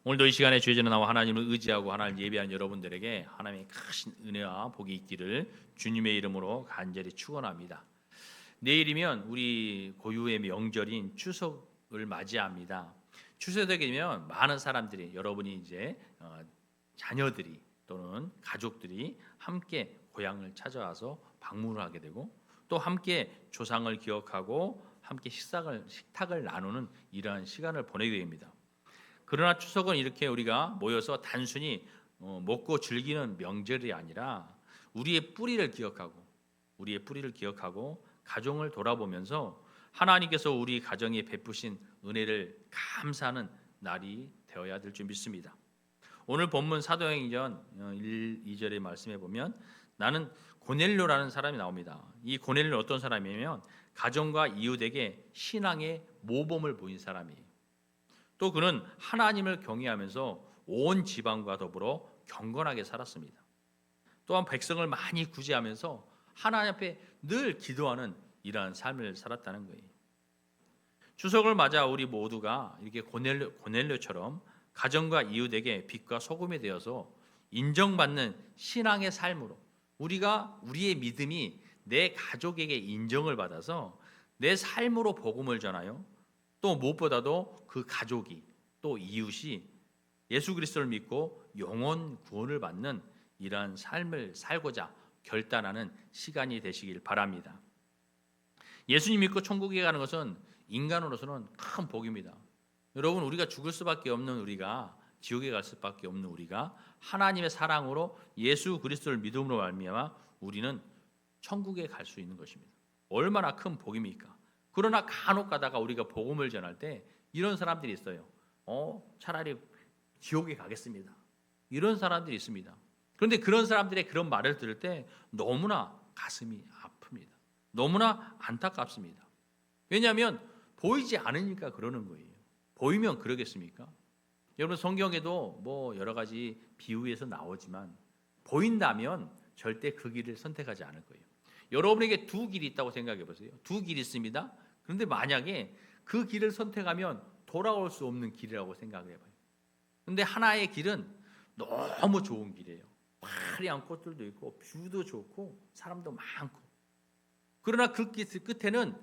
오늘도 이 시간에 주의 전에 나와 하나님을 의지하고 하나님을 예배한 여러분들에게 하나님의 크신 은혜와 복이 있기를 주님의 이름으로 간절히 축원합니다. 내일이면 우리 고유의 명절인 추석을 맞이합니다. 추석이 되면 많은 사람들이 여러분이 이제 자녀들이 또는 가족들이 함께 고향을 찾아와서 방문을 하게 되고 또 함께 조상을 기억하고 함께 식탁을 나누는 이러한 시간을 보내게 됩니다. 그러나 추석은 이렇게 우리가 모여서 단순히 먹고 즐기는 명절이 아니라 우리의 뿌리를 기억하고 가정을 돌아보면서 하나님께서 우리 가정에 베푸신 은혜를 감사하는 날이 되어야 될 줄 믿습니다. 오늘 본문 사도행전 1, 2절의 말씀에 보면 나는 고넬료라는 사람이 나옵니다. 이 고넬료는 어떤 사람이냐면 가정과 이웃에게 신앙의 모범을 보인 사람이에요. 또 그는 하나님을 경외하면서 온 지방과 더불어 경건하게 살았습니다. 또한 백성을 많이 구제하면서 하나님 앞에 늘 기도하는 이러한 삶을 살았다는 거예요. 추석을 맞아 우리 모두가 이렇게 고넬료처럼 가정과 이웃에게 빛과 소금이 되어서 인정받는 신앙의 삶으로 우리의 믿음이 내 가족에게 인정을 받아서 내 삶으로 복음을 전하여 또 무엇보다도 그 가족이 또 이웃이 예수 그리스도를 믿고 영원 구원을 받는 이러한 삶을 살고자 결단하는 시간이 되시길 바랍니다. 예수님 믿고 천국에 가는 것은 인간으로서는 큰 복입니다. 여러분, 우리가 죽을 수밖에 없는 우리가 지옥에 갈 수밖에 없는 우리가 하나님의 사랑으로 예수 그리스도를 믿음으로 말미암아 우리는 천국에 갈 수 있는 것입니다. 얼마나 큰 복입니까? 그러나 간혹 가다가 우리가 복음을 전할 때 이런 사람들이 있어요. 차라리 지옥에 가겠습니다. 이런 사람들이 있습니다. 그런데 그런 사람들의 그런 말을 들을 때 너무나 가슴이 아픕니다. 너무나 안타깝습니다. 왜냐하면 보이지 않으니까 그러는 거예요. 보이면 그러겠습니까? 여러분, 성경에도 뭐 여러 가지 비유에서 나오지만 보인다면 절대 그 길을 선택하지 않을 거예요. 여러분에게 두 길이 있다고 생각해 보세요. 두 길이 있습니다. 그런데 만약에 그 길을 선택하면 돌아올 수 없는 길이라고 생각을 해봐요. 그런데 하나의 길은 너무 좋은 길이에요. 화려한 꽃들도 있고 뷰도 좋고 사람도 많고. 그러나 그 끝에는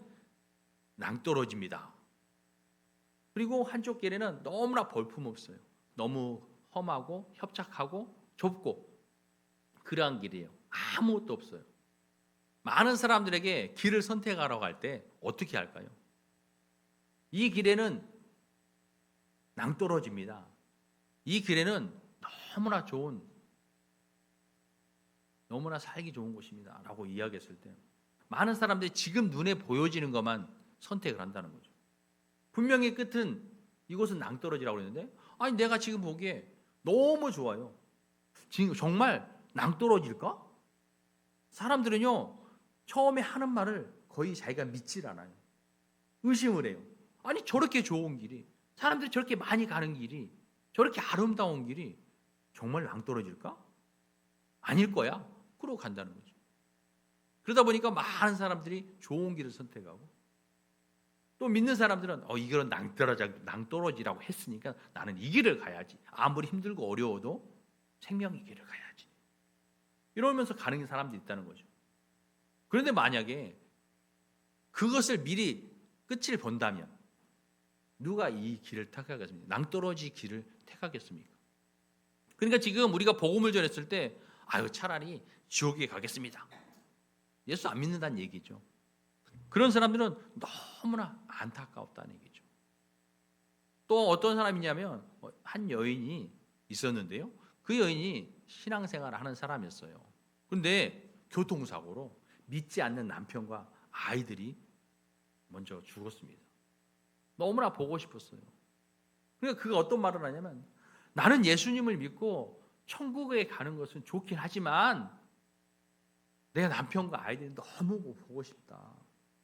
낭떠러지입니다. 그리고 한쪽 길에는 너무나 볼품없어요. 너무 험하고 협착하고 좁고 그러한 길이에요. 아무것도 없어요. 많은 사람들에게 길을 선택하라고 할 때 어떻게 할까요? 이 길에는 낭떠러지입니다. 이 길에는 너무나 살기 좋은 곳입니다 라고 이야기했을 때 많은 사람들이 지금 눈에 보여지는 것만 선택을 한다는 거죠. 분명히 끝은 이곳은 낭떠러지라고 그랬는데 아니 내가 지금 보기에 너무 좋아요. 지금 정말 낭떠러지일까? 사람들은요 처음에 하는 말을 거의 자기가 믿질 않아요. 의심을 해요. 아니 저렇게 좋은 길이, 사람들이 저렇게 많이 가는 길이, 저렇게 아름다운 길이 정말 낭떠러질까? 아닐 거야. 그러고 간다는 거죠. 그러다 보니까 많은 사람들이 좋은 길을 선택하고 또 믿는 사람들은 이건 낭떠러지라고 했으니까 나는 이 길을 가야지. 아무리 힘들고 어려워도 생명의 길을 가야지. 이러면서 가는 사람들이 있다는 거죠. 그런데 만약에 그것을 미리 끝을 본다면 누가 이 길을 택하겠습니까? 낭떠러지 길을 택하겠습니까? 그러니까 지금 우리가 복음을 전했을 때 차라리 지옥에 가겠습니다. 예수 안 믿는다는 얘기죠. 그런 사람들은 너무나 안타까웠다는 얘기죠. 또 어떤 사람이냐면 한 여인이 있었는데요. 그 여인이 신앙생활을 하는 사람이었어요. 그런데 교통사고로 믿지 않는 남편과 아이들이 먼저 죽었습니다. 너무나 보고 싶었어요. 그러니까 그가 어떤 말을 하냐면 나는 예수님을 믿고 천국에 가는 것은 좋긴 하지만 내 남편과 아이들이 너무 보고 싶다.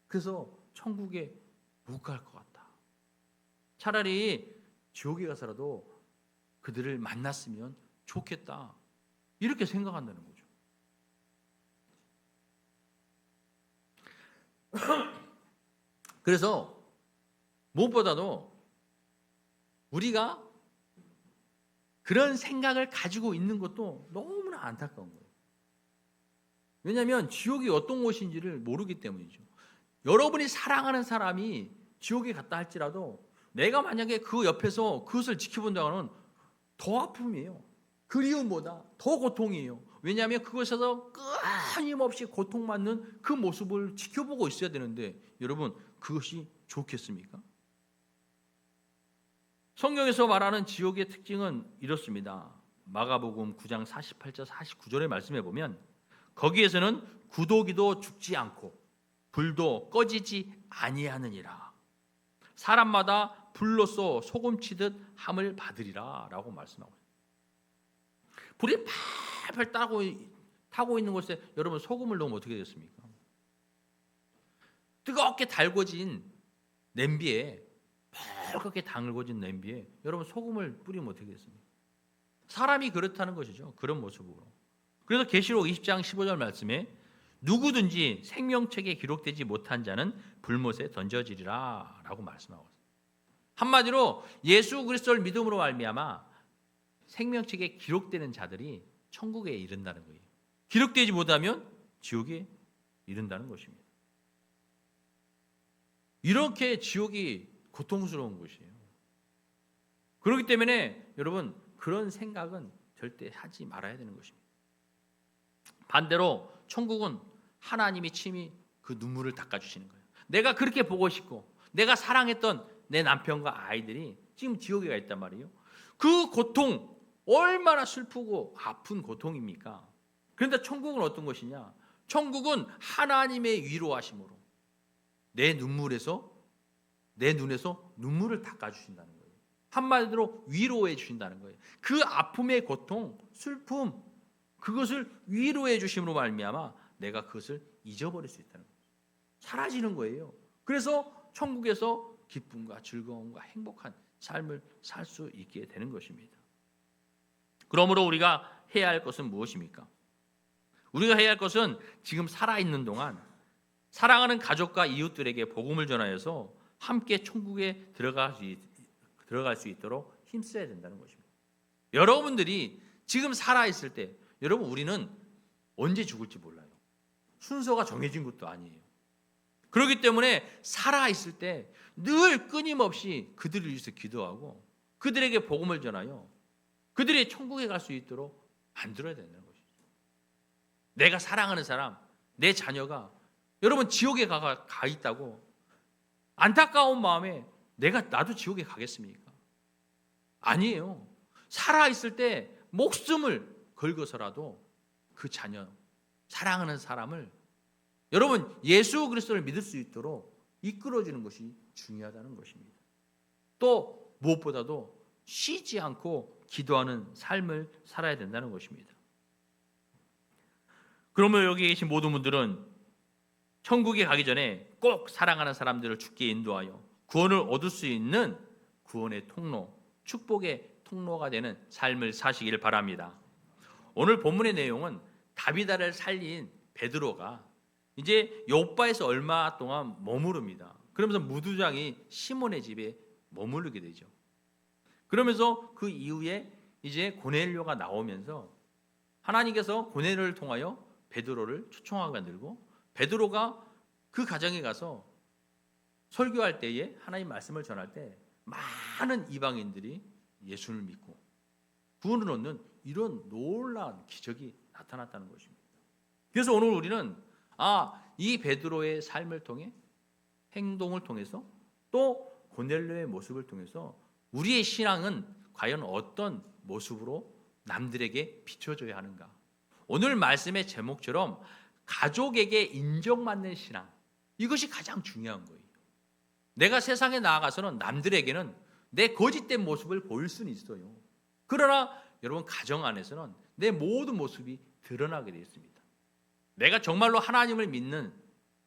그래서 천국에 못 갈 것 같다. 차라리 지옥에 가서라도 그들을 만났으면 좋겠다. 이렇게 생각한다는 거죠. 그래서 무엇보다도 우리가 그런 생각을 가지고 있는 것도 너무나 안타까운 거예요. 왜냐하면 지옥이 어떤 곳인지를 모르기 때문이죠. 여러분이 사랑하는 사람이 지옥에 갔다 할지라도 내가 만약에 그 옆에서 그것을 지켜본다고는 더 아픔이에요. 그리움보다 더 고통이에요. 왜냐하면 그것에서 끊임없이 고통받는 그 모습을 지켜보고 있어야 되는데 여러분 그것이 좋겠습니까? 성경에서 말하는 지옥의 특징은 이렇습니다. 마가복음 9장 48절 49절의 말씀에 보면 거기에서는 구더기도 죽지 않고 불도 꺼지지 아니하느니라. 사람마다 불로써 소금치듯 함을 받으리라 라고 말씀하고 있습니다. 불이 팔팔 타고 있는 곳에 여러분 소금을 넣으면 어떻게 되겠습니까? 뜨겁게 달궈진 냄비에 펄겋게 달궈진 냄비에 여러분 소금을 뿌리면 어떻게 되겠습니까? 사람이 그렇다는 것이죠. 그런 모습으로. 그래서 계시록 20장 15절 말씀에 누구든지 생명책에 기록되지 못한 자는 불못에 던져지리라 라고 말씀하고 있습니다. 한마디로 예수 그리스도를 믿음으로 말미암아 생명책에 기록되는 자들이 천국에 이른다는 거예요. 기록되지 못하면 지옥에 이른다는 것입니다. 이렇게 지옥이 고통스러운 곳이에요. 그렇기 때문에 여러분 그런 생각은 절대 하지 말아야 되는 것입니다. 반대로 천국은 하나님이 친히 그 눈물을 닦아주시는 거예요. 내가 그렇게 보고 싶고 내가 사랑했던 내 남편과 아이들이 지금 지옥에 가 있단 말이에요. 그 고통 얼마나 슬프고 아픈 고통입니까? 그런데 천국은 어떤 것이냐? 천국은 하나님의 위로하심으로 내 눈에서 눈물을 닦아주신다는 거예요. 한마디로 위로해 주신다는 거예요. 그 아픔의 고통, 슬픔 그것을 위로해 주심으로 말미암아 내가 그것을 잊어버릴 수 있다는 거예요. 사라지는 거예요. 그래서 천국에서 기쁨과 즐거움과 행복한 삶을 살 수 있게 되는 것입니다. 그러므로 우리가 해야 할 것은 무엇입니까? 우리가 해야 할 것은 지금 살아있는 동안 사랑하는 가족과 이웃들에게 복음을 전하여서 함께 천국에 들어갈 수 있도록 힘써야 된다는 것입니다. 여러분들이 지금 살아있을 때 여러분 우리는 언제 죽을지 몰라요. 순서가 정해진 것도 아니에요. 그렇기 때문에 살아있을 때 늘 끊임없이 그들을 위해서 기도하고 그들에게 복음을 전하여 그들이 천국에 갈 수 있도록 만들어야 된다는 것이죠. 내가 사랑하는 사람, 내 자녀가 여러분 지옥에 가 있다고 안타까운 마음에 나도 지옥에 가겠습니까? 아니에요. 살아있을 때 목숨을 걸고서라도 그 자녀, 사랑하는 사람을 여러분 예수 그리스도를 믿을 수 있도록 이끌어주는 것이 중요하다는 것입니다. 또 무엇보다도 쉬지 않고 기도하는 삶을 살아야 된다는 것입니다. 그러면 여기 계신 모든 분들은 천국에 가기 전에 꼭 사랑하는 사람들을 주께 인도하여 구원을 얻을 수 있는 구원의 통로, 축복의 통로가 되는 삶을 사시길 바랍니다. 오늘 본문의 내용은 다비다를 살린 베드로가 이제 요바에서 얼마 동안 머무릅니다. 그러면서 무두장이 시몬의 집에 머무르게 되죠. 그러면서 그 이후에 이제 고넬료가 나오면서 하나님께서 고넬료를 통하여 베드로를 초청하게 만들고 베드로가 그 가정에 가서 설교할 때에 하나님 말씀을 전할 때 많은 이방인들이 예수를 믿고 구원을 얻는 이런 놀라운 기적이 나타났다는 것입니다. 그래서 오늘 우리는 이 베드로의 삶을 통해 행동을 통해서 또 고넬료의 모습을 통해서 우리의 신앙은 과연 어떤 모습으로 남들에게 비춰줘야 하는가? 오늘 말씀의 제목처럼 가족에게 인정받는 신앙, 이것이 가장 중요한 거예요. 내가 세상에 나아가서는 남들에게는 내 거짓된 모습을 보일 수는 있어요. 그러나 여러분 가정 안에서는 내 모든 모습이 드러나게 되어 있습니다. 내가 정말로 하나님을 믿는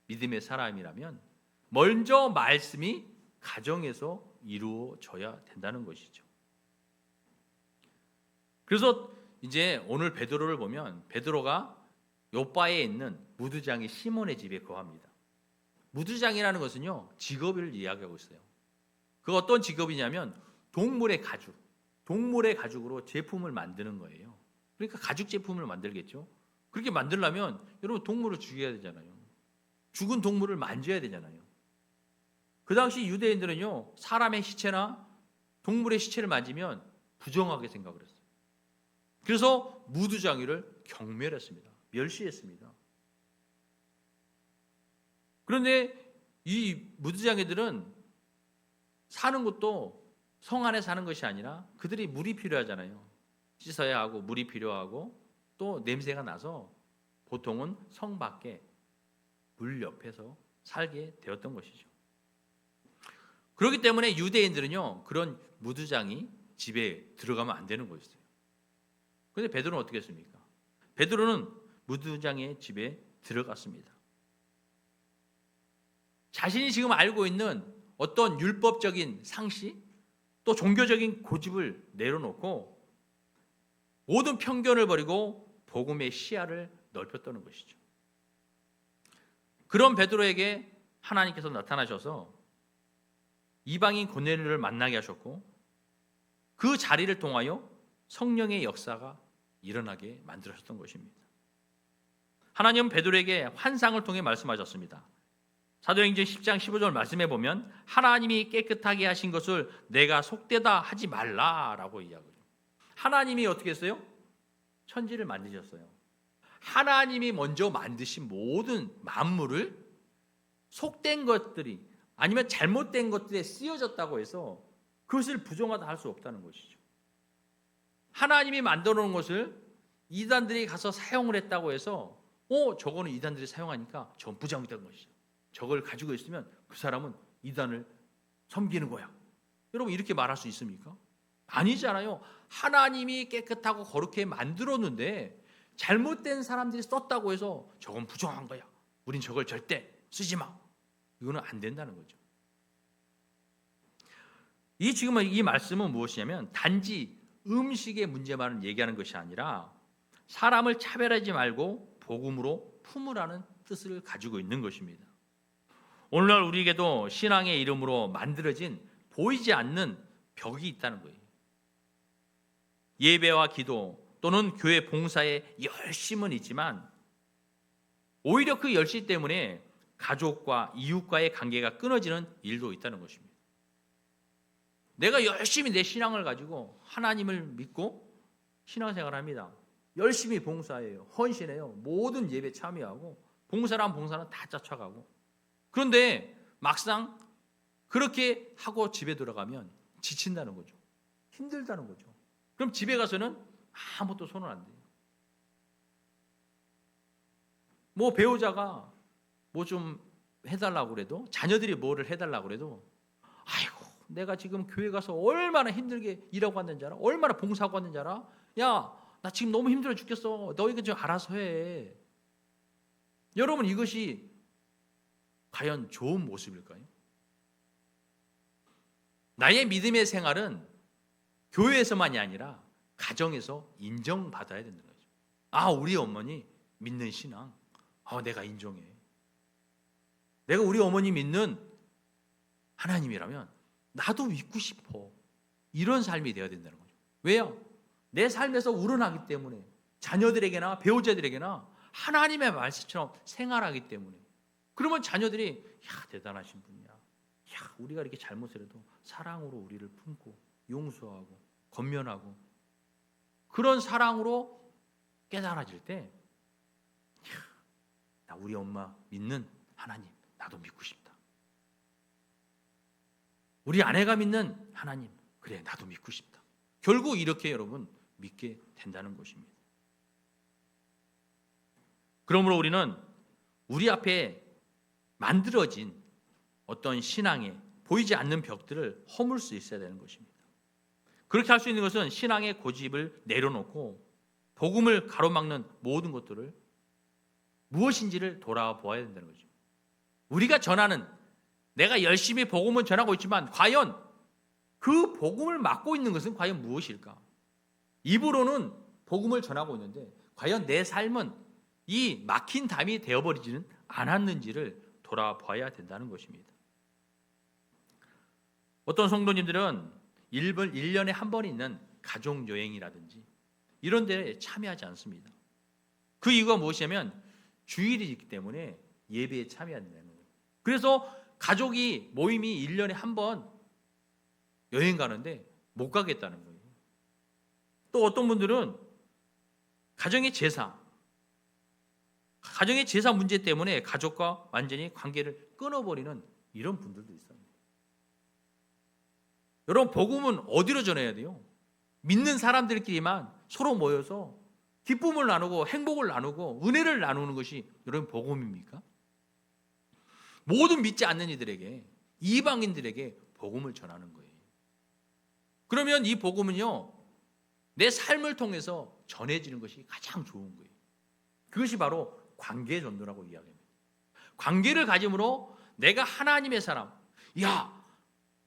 믿음의 사람이라면 먼저 말씀이 가정에서 이루어져야 된다는 것이죠. 그래서 이제 오늘 베드로를 보면 베드로가 요바에 있는 무두장이 시몬의 집에 거합니다. 무두장이라는 것은요 직업을 이야기하고 있어요. 그 어떤 직업이냐면 동물의 가죽, 동물의 가죽으로 제품을 만드는 거예요. 그러니까 가죽 제품을 만들겠죠. 그렇게 만들려면 여러분 동물을 죽여야 되잖아요. 죽은 동물을 만져야 되잖아요. 그 당시 유대인들은요, 사람의 시체나 동물의 시체를 만지면 부정하게 생각을 했어요. 그래서 무두장이를 경멸했습니다. 멸시했습니다. 그런데 이 무두장이들은 사는 것도 성 안에 사는 것이 아니라 그들이 물이 필요하잖아요. 씻어야 하고 물이 필요하고 또 냄새가 나서 보통은 성 밖에 물 옆에서 살게 되었던 것이죠. 그렇기 때문에 유대인들은요, 그런 무두장이 집에 들어가면 안 되는 거였어요. 그런데 베드로는 어떻게 했습니까? 베드로는 무두장의 집에 들어갔습니다. 자신이 지금 알고 있는 어떤 율법적인 상식, 또 종교적인 고집을 내려놓고 모든 편견을 버리고 복음의 시야를 넓혔다는 것이죠. 그런 베드로에게 하나님께서 나타나셔서 이방인 고넬료를 만나게 하셨고 그 자리를 통하여 성령의 역사가 일어나게 만들어졌던 것입니다. 하나님은 베드로에게 환상을 통해 말씀하셨습니다. 사도행전 10장 15절 말씀해 보면 하나님이 깨끗하게 하신 것을 내가 속되다 하지 말라라고 이야기해요. 하나님이 어떻게 했어요? 천지를 만드셨어요. 하나님이 먼저 만드신 모든 만물을 속된 것들이 아니면 잘못된 것들에 쓰여졌다고 해서 그것을 부정하다 할 수 없다는 것이죠. 하나님이 만들어 놓은 것을 이단들이 가서 사용을 했다고 해서 저거는 이단들이 사용하니까 전 부정된 것이죠. 저걸 가지고 있으면 그 사람은 이단을 섬기는 거야. 여러분 이렇게 말할 수 있습니까? 아니잖아요. 하나님이 깨끗하고 거룩하게 만들었는데 잘못된 사람들이 썼다고 해서 저건 부정한 거야. 우린 저걸 절대 쓰지 마. 이거는 안 된다는 거죠. 지금 이 말씀은 무엇이냐면 단지 음식의 문제만을 얘기하는 것이 아니라 사람을 차별하지 말고 복음으로 품으라는 뜻을 가지고 있는 것입니다. 오늘날 우리에게도 신앙의 이름으로 만들어진 보이지 않는 벽이 있다는 거예요. 예배와 기도 또는 교회 봉사에 열심은 있지만 오히려 그 열심 때문에 가족과 이웃과의 관계가 끊어지는 일도 있다는 것입니다. 내가 열심히 내 신앙을 가지고 하나님을 믿고 신앙생활을 합니다. 열심히 봉사해요. 헌신해요. 모든 예배 참여하고 봉사란 봉사는 다 쫓아가고 그런데 막상 그렇게 하고 집에 들어가면 지친다는 거죠. 힘들다는 거죠. 그럼 집에 가서는 아무것도 손을 안 대요. 배우자가 좀 해달라고 그래도 자녀들이 뭐를 해달라고 그래도 아이고 내가 지금 교회 가서 얼마나 힘들게 일하고 왔는지 알아? 얼마나 봉사하고 왔는지 알아? 야, 나 지금 너무 힘들어 죽겠어. 너희가 좀 알아서 해. 여러분 이것이 과연 좋은 모습일까요? 나의 믿음의 생활은 교회에서만이 아니라 가정에서 인정받아야 된다는 거죠. 우리 어머니 믿는 신앙. 내가 인정해. 내가 우리 어머니 믿는 하나님이라면 나도 믿고 싶어. 이런 삶이 되어야 된다는 거죠. 왜요? 내 삶에서 우러나기 때문에 자녀들에게나 배우자들에게나 하나님의 말씀처럼 생활하기 때문에 그러면 자녀들이 대단하신 분이야. 우리가 이렇게 잘못을 해도 사랑으로 우리를 품고 용서하고 권면하고 그런 사랑으로 깨달아질 때 나 우리 엄마 믿는 하나님 나도 믿고 싶다. 우리 아내가 믿는 하나님 그래 나도 믿고 싶다. 결국 이렇게 여러분 믿게 된다는 것입니다. 그러므로 우리는 우리 앞에 만들어진 어떤 신앙에 보이지 않는 벽들을 허물 수 있어야 되는 것입니다. 그렇게 할 수 있는 것은 신앙의 고집을 내려놓고 복음을 가로막는 모든 것들을 무엇인지를 돌아보아야 된다는 거죠. 우리가 전하는 내가 열심히 복음을 전하고 있지만 과연 그 복음을 막고 있는 것은 과연 무엇일까? 입으로는 복음을 전하고 있는데 과연 내 삶은 이 막힌 담이 되어버리지는 않았는지를 돌아봐야 된다는 것입니다. 어떤 성도님들은 1년에 한 번 있는 가족 여행이라든지 이런 데에 참여하지 않습니다. 그 이유가 무엇이냐면 주일이기 때문에 예배에 참여한다는 거예요. 그래서 가족이 모임이 1년에 한 번 여행 가는데 못 가겠다는 거예요. 또 어떤 분들은 가정의 제사 문제 때문에 가족과 완전히 관계를 끊어버리는 이런 분들도 있어요. 여러분, 복음은 어디로 전해야 돼요? 믿는 사람들끼리만 서로 모여서 기쁨을 나누고 행복을 나누고 은혜를 나누는 것이 여러분 복음입니까? 모든 믿지 않는 이들에게, 이방인들에게 복음을 전하는 거예요. 그러면 이 복음은요, 내 삶을 통해서 전해지는 것이 가장 좋은 거예요. 그것이 바로 관계 전도라고 이야기합니다. 관계를 가짐으로 내가 하나님의 사람, 야,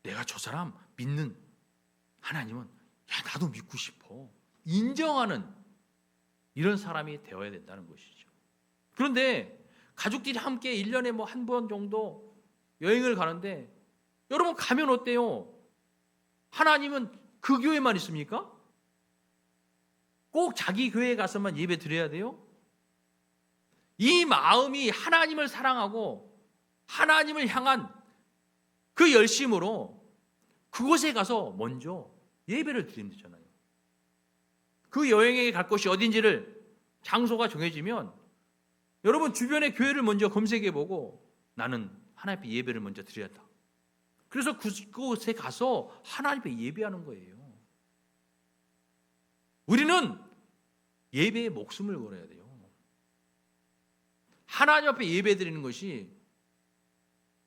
내가 저 사람 믿는 하나님은, 야, 나도 믿고 싶어, 인정하는 이런 사람이 되어야 된다는 것이죠. 그런데 가족들이 함께 1년에 뭐 한 번 정도 여행을 가는데 여러분 가면 어때요? 하나님은 그 교회만 있습니까? 꼭 자기 교회에 가서만 예배 드려야 돼요? 이 마음이 하나님을 사랑하고 하나님을 향한 그 열심으로 그곳에 가서 먼저 예배를 드리면 되잖아요. 그 여행에 갈 곳이 어딘지를 장소가 정해지면 여러분 주변의 교회를 먼저 검색해보고 나는 하나님 앞에 예배를 먼저 드려야겠다. 그래서 그곳에 가서 하나님 앞에 예배하는 거예요. 우리는 예배에 목숨을 걸어야 돼요. 하나님 앞에 예배 드리는 것이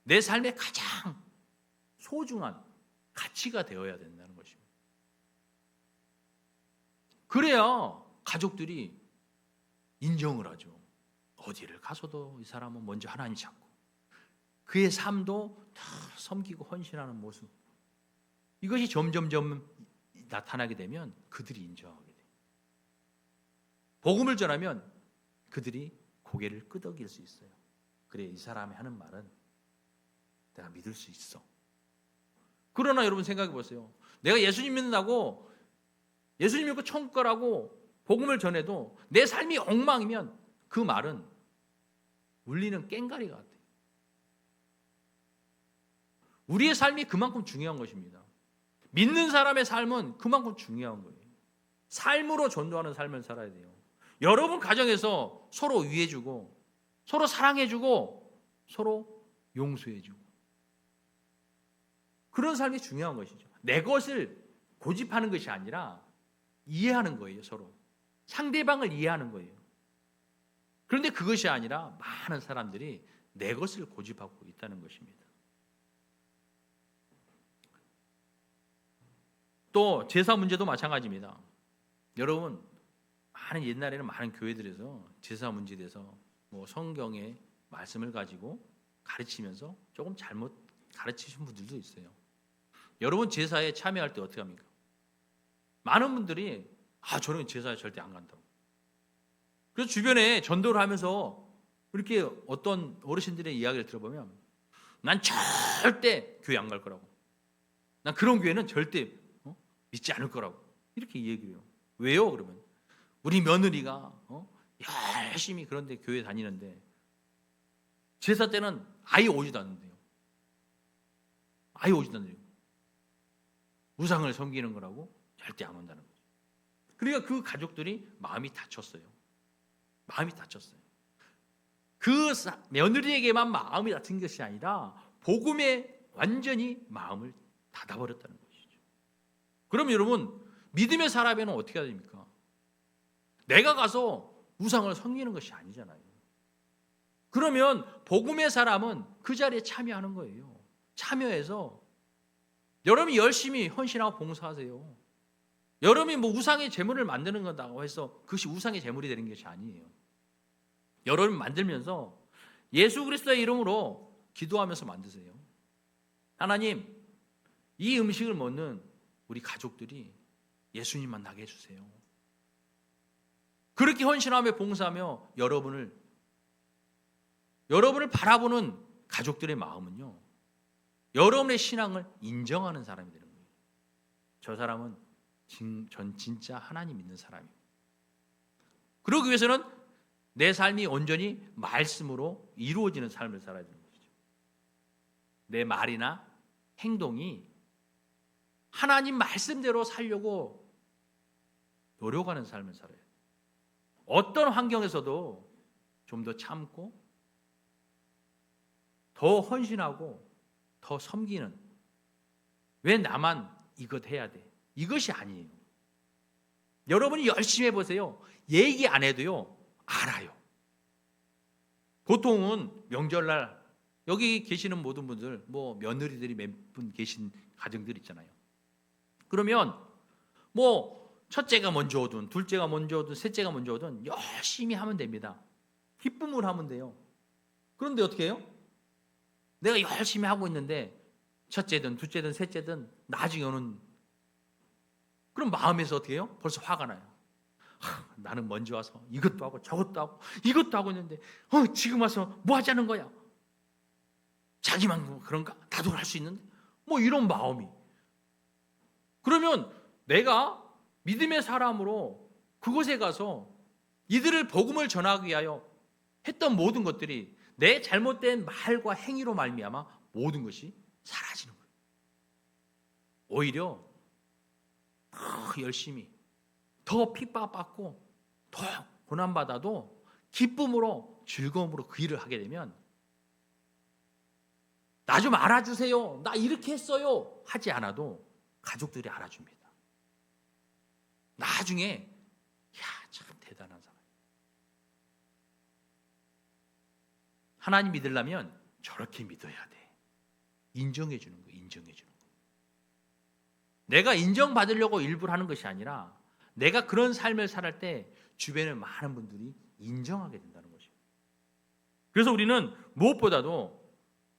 내 삶의 가장 소중한 가치가 되어야 된다는 것입니다. 그래야 가족들이 인정을 하죠. 어디를 가서도 이 사람은 먼저 하나님 찾고 그의 삶도 다 섬기고 헌신하는 모습, 이것이 점점점 나타나게 되면 그들이 인정하게 돼요. 복음을 전하면 그들이 고개를 끄덕일 수 있어요. 그래, 이 사람이 하는 말은 내가 믿을 수 있어. 그러나 여러분 생각해 보세요. 내가 예수님 믿는다고, 예수님 믿고 천국 가라고 복음을 전해도 내 삶이 엉망이면 그 말은 울리는 꽹과리 같아요. 우리의 삶이 그만큼 중요한 것입니다. 믿는 사람의 삶은 그만큼 중요한 거예요. 삶으로 전도하는 삶을 살아야 돼요. 여러분 가정에서 서로 위해주고 서로 사랑해주고 서로 용서해주고 그런 삶이 중요한 것이죠. 내 것을 고집하는 것이 아니라 이해하는 거예요. 서로 상대방을 이해하는 거예요. 그런데 그것이 아니라 많은 사람들이 내 것을 고집하고 있다는 것입니다. 또 제사 문제도 마찬가지입니다. 여러분, 옛날에는 많은 교회들에서 제사 문제에 대해서 뭐 성경의 말씀을 가지고 가르치면서 조금 잘못 가르치신 분들도 있어요. 여러분 제사에 참여할 때 어떻게 합니까? 많은 분들이 저는 제사에 절대 안 간다고. 그래서 주변에 전도를 하면서 이렇게 어떤 어르신들의 이야기를 들어보면 난 절대 교회 안 갈 거라고, 난 그런 교회는 절대 믿지 않을 거라고 이렇게 얘기해요. 왜요? 그러면 우리 며느리가 열심히 그런데 교회 다니는데 제사 때는 아예 오지도 않는데요. 아예 오지도 않는데요. 우상을 섬기는 거라고 절대 안 온다는 거죠. 그러니까 그 가족들이 마음이 다쳤어요. 마음이 다쳤어요. 그 며느리에게만 마음이 다친 것이 아니라 복음에 완전히 마음을 닫아버렸다는 것이죠. 그럼 여러분, 믿음의 사람에는 어떻게 해야 됩니까? 내가 가서 우상을 섬기는 것이 아니잖아요. 그러면 복음의 사람은 그 자리에 참여하는 거예요. 참여해서 여러분이 열심히 헌신하고 봉사하세요. 여러분이 뭐 우상의 제물을 만드는 거다고 해서 그것이 우상의 제물이 되는 것이 아니에요. 여러분 만들면서 예수 그리스도의 이름으로 기도하면서 만드세요. 하나님, 이 음식을 먹는 우리 가족들이 예수님 만나게 해주세요. 그렇게 헌신하며 봉사하며 여러분을 바라보는 가족들의 마음은요, 여러분의 신앙을 인정하는 사람이 되는 거예요. 저 사람은 전 진짜 하나님 믿는 사람입니다. 그러기 위해서는 내 삶이 온전히 말씀으로 이루어지는 삶을 살아야 되는 것이죠. 내 말이나 행동이 하나님 말씀대로 살려고 노력하는 삶을 살아야 돼요. 어떤 환경에서도 좀 더 참고 더 헌신하고 더 섬기는, 왜 나만 이것 해야 돼? 이것이 아니에요. 여러분이 열심히 해보세요. 얘기 안 해도요 알아요. 보통은 명절날 여기 계시는 모든 분들, 뭐 며느리들이 몇 분 계신 가정들 있잖아요. 그러면 뭐 첫째가 먼저 오든 둘째가 먼저 오든 셋째가 먼저 오든 열심히 하면 됩니다. 기쁨을 하면 돼요. 그런데 어떻게 해요? 내가 열심히 하고 있는데 첫째든 둘째든 셋째든 나중에 오는, 그럼 마음에서 어떻게 해요? 벌써 화가 나요. 나는 먼저 와서 이것도 하고 저것도 하고 이것도 하고 있는데 지금 와서 뭐 하자는 거야? 자기만 그런가? 나도 할 수 있는데? 뭐 이런 마음이. 그러면 내가 믿음의 사람으로 그곳에 가서 이들을 복음을 전하기 위하여 했던 모든 것들이 내 잘못된 말과 행위로 말미암아 모든 것이 사라지는 거예요. 오히려 더 열심히, 더 핍박받고 더 고난받아도 기쁨으로 즐거움으로 그 일을 하게 되면 나 좀 알아주세요, 나 이렇게 했어요 하지 않아도 가족들이 알아줍니다. 나중에 참 대단한 사람. 하나님 믿으려면 저렇게 믿어야 돼. 인정해 주는 거예요. 인정해 주는 거예요. 내가 인정받으려고 일부러 하는 것이 아니라 내가 그런 삶을 살할 때 주변에 많은 분들이 인정하게 된다는 것이에요. 그래서 우리는 무엇보다도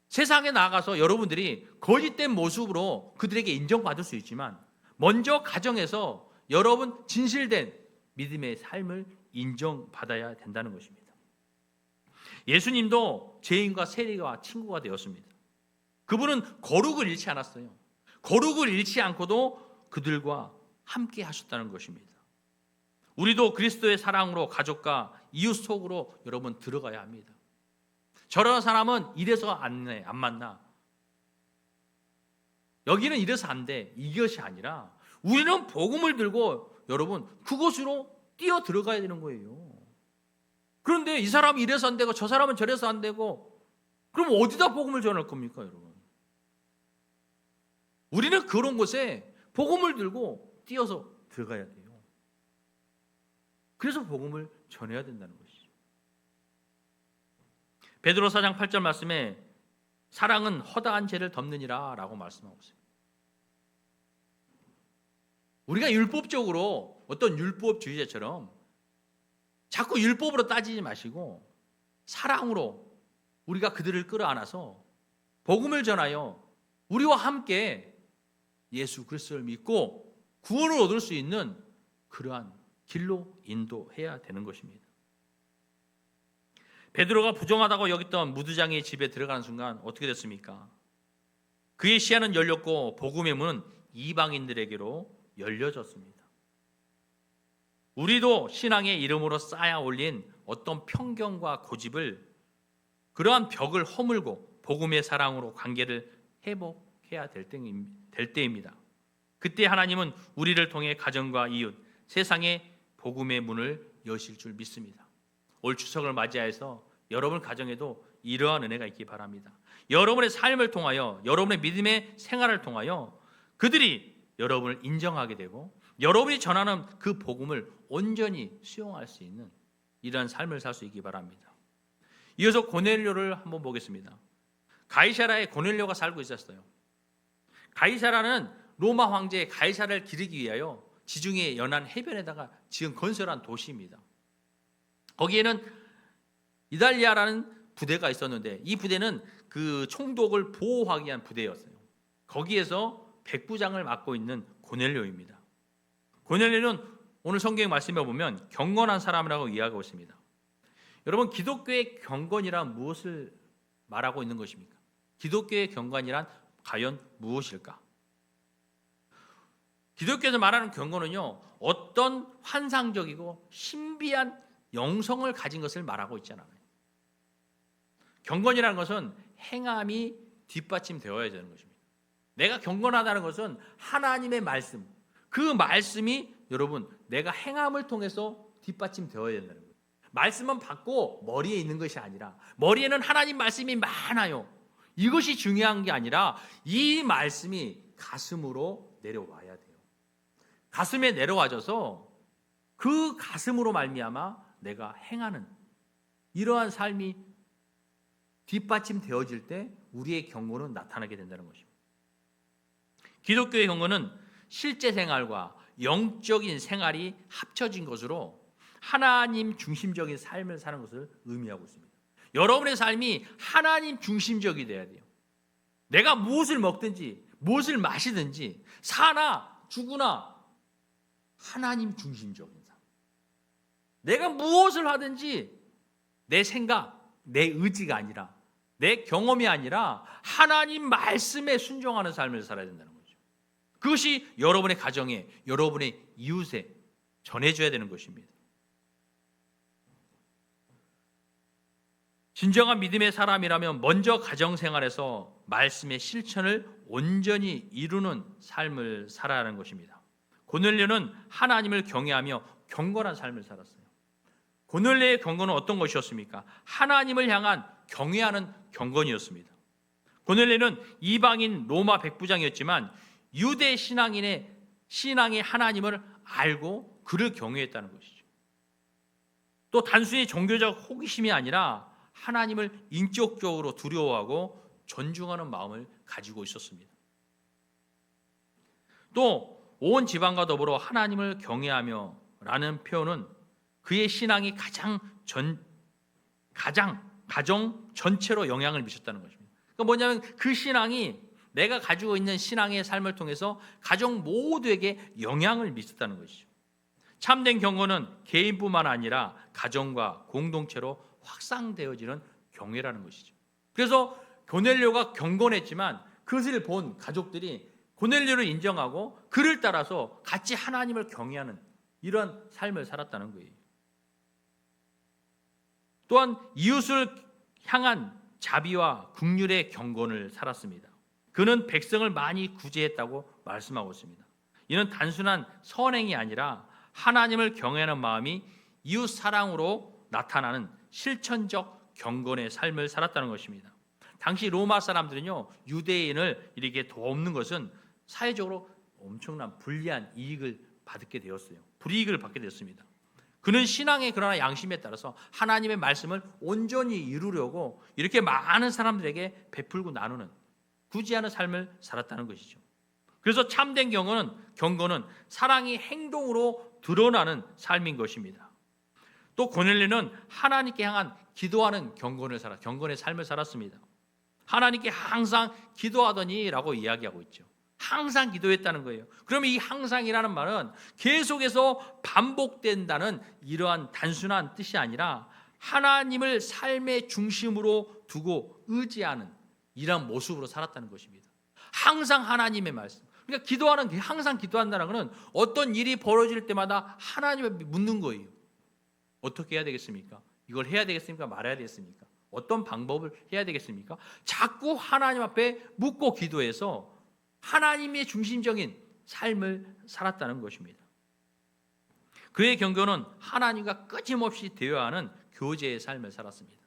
세상에 나가서 여러분들이 거짓된 모습으로 그들에게 인정받을 수 있지만 먼저 가정에서 여러분 진실된 믿음의 삶을 인정받아야 된다는 것입니다. 예수님도 죄인과 세리와 친구가 되었습니다. 그분은 거룩을 잃지 않았어요. 거룩을 잃지 않고도 그들과 함께 하셨다는 것입니다. 우리도 그리스도의 사랑으로 가족과 이웃 속으로 여러분 들어가야 합니다. 저런 사람은 이래서 안 만나, 여기는 이래서 안 돼, 이것이 아니라 우리는 복음을 들고 여러분 그곳으로 뛰어 들어가야 되는 거예요. 그런데 이 사람이 이래서 안 되고 저 사람은 저래서 안 되고, 그럼 어디다 복음을 전할 겁니까, 여러분? 우리는 그런 곳에 복음을 들고 뛰어서 들어가야 돼요. 그래서 복음을 전해야 된다는 것이죠. 베드로 4장 8절 말씀에 사랑은 허다한 죄를 덮느니라 라고 말씀하고 있어요. 우리가 율법적으로 어떤 율법주의자처럼 자꾸 율법으로 따지지 마시고 사랑으로 우리가 그들을 끌어안아서 복음을 전하여 우리와 함께 예수 그리스도를 믿고 구원을 얻을 수 있는 그러한 길로 인도해야 되는 것입니다. 베드로가 부정하다고 여겼던 무두장의 집에 들어가는 순간 어떻게 됐습니까? 그의 시야는 열렸고 복음의 문은 이방인들에게로 열려졌습니다. 우리도 신앙의 이름으로 쌓아 올린 어떤 편견과 고집을, 그러한 벽을 허물고 복음의 사랑으로 관계를 회복해야 될 때입니다. 그때 하나님은 우리를 통해 가정과 이웃, 세상의 복음의 문을 여실 줄 믿습니다. 올 추석을 맞이해서 여러분 가정에도 이러한 은혜가 있기 바랍니다. 여러분의 삶을 통하여, 여러분의 믿음의 생활을 통하여 그들이 여러분을 인정하게 되고 여러분이 전하는 그 복음을 온전히 수용할 수 있는 이러한 삶을 살 수 있기 바랍니다. 이어서 고넬료를 한번 보겠습니다. 가이사라에 고넬료가 살고 있었어요. 가이사라는 로마 황제 가이사라를 기리기 위하여 지중해 연안 해변에다가 지은 건설한 도시입니다. 거기에는 이달리아라는 부대가 있었는데 이 부대는 그 총독을 보호하기 위한 부대였어요. 거기에서 백부장을 맡고 있는 고넬료입니다. 고넬료는 오늘 성경 말씀에 보면 경건한 사람이라고 이야기하고 있습니다. 여러분, 기독교의 경건이란 무엇을 말하고 있는 것입니까? 기독교의 경건이란 과연 무엇일까? 기독교에서 말하는 경건은요, 어떤 환상적이고 신비한 영성을 가진 것을 말하고 있잖아요. 경건이라는 것은 행함이 뒷받침되어야 되는 것입니다. 내가 경건하다는 것은 하나님의 말씀, 그 말씀이 여러분 내가 행함을 통해서 뒷받침되어야 된다는 거예요. 말씀은 받고 머리에 있는 것이 아니라, 머리에는 하나님 말씀이 많아요. 이것이 중요한 게 아니라 이 말씀이 가슴으로 내려와야 돼요. 가슴에 내려와져서 그 가슴으로 말미암아 내가 행하는 이러한 삶이 뒷받침되어질 때 우리의 경건은 나타나게 된다는 것입니다. 기독교의 경건은 실제 생활과 영적인 생활이 합쳐진 것으로 하나님 중심적인 삶을 사는 것을 의미하고 있습니다. 여러분의 삶이 하나님 중심적이 돼야 돼요. 내가 무엇을 먹든지 무엇을 마시든지 사나 죽으나 하나님 중심적인 삶. 내가 무엇을 하든지 내 생각, 내 의지가 아니라, 내 경험이 아니라 하나님 말씀에 순종하는 삶을 살아야 된다는 거죠. 그것이 여러분의 가정에, 여러분의 이웃에 전해져야 되는 것입니다. 진정한 믿음의 사람이라면 먼저 가정생활에서 말씀의 실천을 온전히 이루는 삶을 살아야 하는 것입니다. 고넬료는 하나님을 경외하며 경건한 삶을 살았어요. 고넬료의 경건은 어떤 것이었습니까? 하나님을 향한 경외하는 경건이었습니다. 고넬료는 이방인 로마 백부장이었지만 유대 신앙인의 신앙의 하나님을 알고 그를 경외했다는 것이죠. 또 단순히 종교적 호기심이 아니라 하나님을 인격적으로 두려워하고 존중하는 마음을 가지고 있었습니다. 또 온 지방과 더불어 하나님을 경외하며 라는 표현은 그의 신앙이 가정 전체로 영향을 미쳤다는 것입니다. 그러니까 뭐냐면 그 신앙이 내가 가지고 있는 신앙의 삶을 통해서 가정 모두에게 영향을 미쳤다는 것이죠. 참된 경건은 개인뿐만 아니라 가정과 공동체로 확산되어지는 경외라는 것이죠. 그래서 고넬료가 경건했지만 그것을 본 가족들이 고넬료를 인정하고 그를 따라서 같이 하나님을 경외하는 이런 삶을 살았다는 거예요. 또한 이웃을 향한 자비와 긍휼의 경건을 살았습니다. 그는 백성을 많이 구제했다고 말씀하고 있습니다. 이는 단순한 선행이 아니라 하나님을 경외하는 마음이 이웃 사랑으로 나타나는 실천적 경건의 삶을 살았다는 것입니다. 당시 로마 사람들은요, 유대인을 이렇게 돕는 것은 사회적으로 엄청난 불리한 이익을 받게 되었어요. 불이익을 받게 되었습니다. 그는 신앙의 그러나 양심에 따라서 하나님의 말씀을 온전히 이루려고 이렇게 많은 사람들에게 베풀고 나누는 구제하는 삶을 살았다는 것이죠. 그래서 참된 경건은 사랑이 행동으로 드러나는 삶인 것입니다. 또 고넬료는 하나님께 향한 기도하는 경건의 삶을 살았습니다. 하나님께 항상 기도하더니라고 이야기하고 있죠. 항상 기도했다는 거예요. 그러면 이 항상이라는 말은 계속해서 반복된다는 이러한 단순한 뜻이 아니라 하나님을 삶의 중심으로 두고 의지하는 이러한 모습으로 살았다는 것입니다. 항상 하나님의 말씀. 그러니까 항상 기도한다는 것은 어떤 일이 벌어질 때마다 하나님을 묻는 거예요. 어떻게 해야 되겠습니까? 이걸 해야 되겠습니까? 말아야 되겠습니까? 어떤 방법을 해야 되겠습니까? 자꾸 하나님 앞에 묻고 기도해서 하나님의 중심적인 삶을 살았다는 것입니다. 그의 경건은 하나님과 끊임없이 대화하는 교제의 삶을 살았습니다.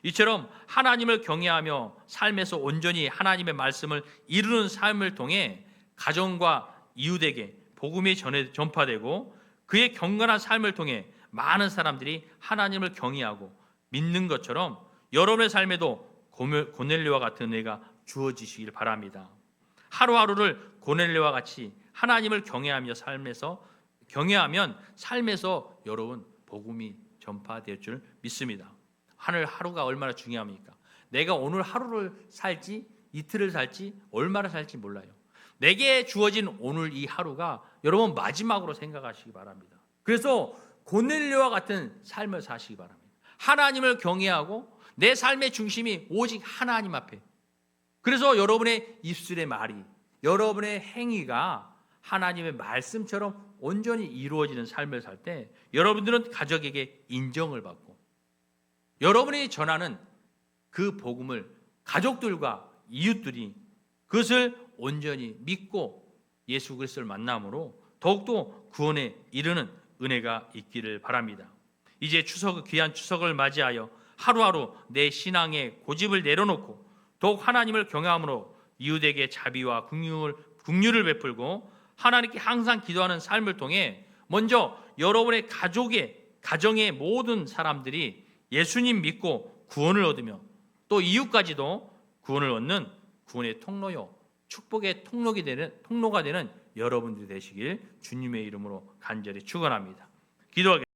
이처럼 하나님을 경외하며 삶에서 온전히 하나님의 말씀을 이루는 삶을 통해 가정과 이웃에게 복음이 전파되고 그의 경건한 삶을 통해 많은 사람들이 하나님을 경외하고 믿는 것처럼 여러분의 삶에도 고넬료와 같은 은혜가 주어지시길 바랍니다. 하루하루를 고넬료와 같이 하나님을 경외하면 삶에서 여러분 복음이 전파될 줄 믿습니다. 하루가 얼마나 중요합니까? 내가 오늘 하루를 살지 이틀을 살지 얼마나 살지 몰라요. 내게 주어진 오늘 이 하루가 여러분 마지막으로 생각하시기 바랍니다. 그래서 고넬료와 같은 삶을 사시기 바랍니다. 하나님을 경외하고 내 삶의 중심이 오직 하나님 앞에. 그래서 여러분의 입술의 말이, 여러분의 행위가 하나님의 말씀처럼 온전히 이루어지는 삶을 살 때 여러분들은 가족에게 인정을 받고 여러분이 전하는 그 복음을 가족들과 이웃들이 그것을 온전히 믿고 예수 그리스도를 만남으로 더욱더 구원에 이르는 은혜가 있기를 바랍니다. 이제 귀한 추석을 맞이하여 하루하루 내 신앙의 고집을 내려놓고 더욱 하나님을 경외함으로 이웃에게 자비와 긍휼을 베풀고 하나님께 항상 기도하는 삶을 통해 먼저 여러분의 가정의 모든 사람들이 예수님 믿고 구원을 얻으며 또 이웃까지도 구원을 얻는 구원의 통로요 축복의 통로가 되는 여러분들이 되시길 주님의 이름으로 간절히 축원합니다. 기도하겠습니다.